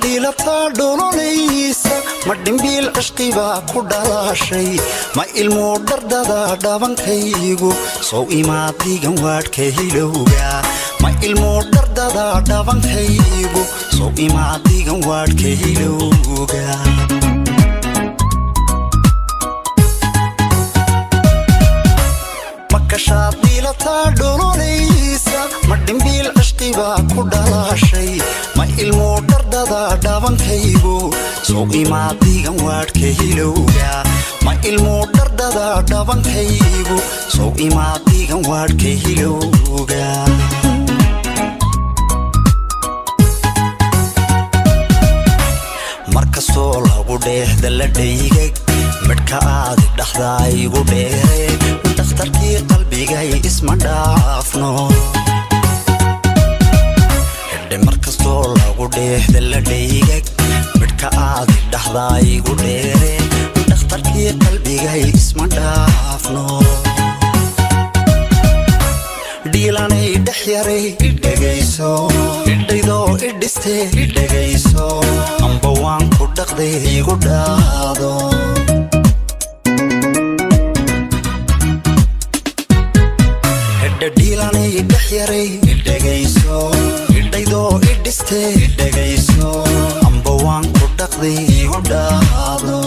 diilata dhololeysa ma dhimbiil cishqibaa ku dhalaashay ma ilmo dhardada dhabankaygu soo imaadigan waadhka hilowga ma ilmo dhardada dhabankaygu soo imaadigan waadhka hilowga makashaad diilata dhololeysa ma dhimbiil cishqibaa ku dhalaashay ma ilmo dhardada dhabankaygu soo imaadigan waadhka hilowga ma ilmo dhardada dhabankaygu soo imaadigan waadhka hilowga markastoo lagu dheehda la dhaygag midhka aadi dhaxda igu dheere dhakhtarkii qalbigay isma dhaafno markastoo lagu dheehda la dhaygag midhka aadi dhaxda igu dheere dhakhtarkii qalbigay isma dhaafno dhiilanay dhex yaray idhegayso idhaydoo idhistee idhegayso amba waan ku dhaqday igu dhaado dhiilanay dhex yaray idhegayso idhaydoo idhistee idhegayso amba waan ku dhaqday igu dhaado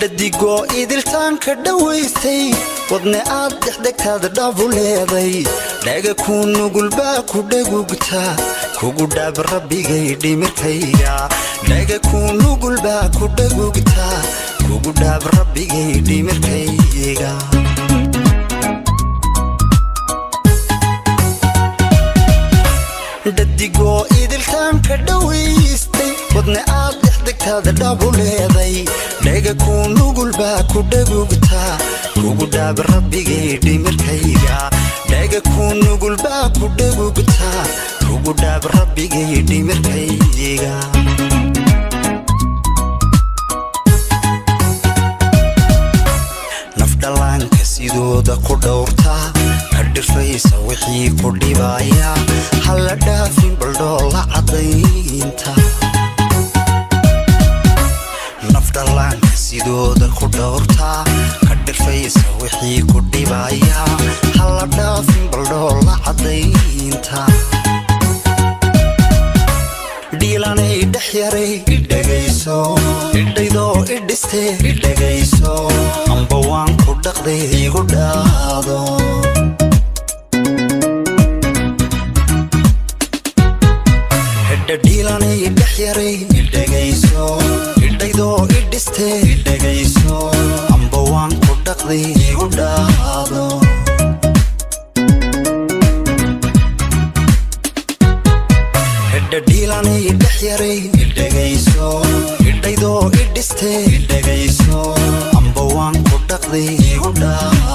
dadigoo idiltaanka dhawaystay wadne aad dhexdegtaada dhabu leeday dhaga ku nugulbaa ku dhagugta kugu dhaab rabbigay dhimirkayga dhaga ku nugulbaa ku dhagugta kugu dhaab rabbigay dhimirkayga dadigoo idiltaanka dhawaystay wadne aad dhexdegtaada dhabu leeday dhaga ku nugulbaa ku dhagugta kugu dhaab rabbigay dhimirkayga dhaga ku nugulbaa ku dhagugta kugu dhaab rabbigay dhimirkayga nafdhalaanka sidooda ku dhowrta ka dhifaysa wixii ku dhibaya hala dhaafin baldhoola caddaynta nafdhalaanka sidooda ku dhowrta ka dhifaysa wixii ku dhibaya hala dhaafin baldhoola caddaynta dhiilanay dhex yaray idhegayso idhaydoo idhistee idhegayso amba waan ku dhaqday igu dhaado dhiilanay dhex yaray idhegayso idhaydoo idhistee idhegayso amba waan ku dhaqday igu dhaado dhiilanay dhex yaray idhegayso idhaydoo idhistee idhegayso amba waan ku dhaqday igu dhaado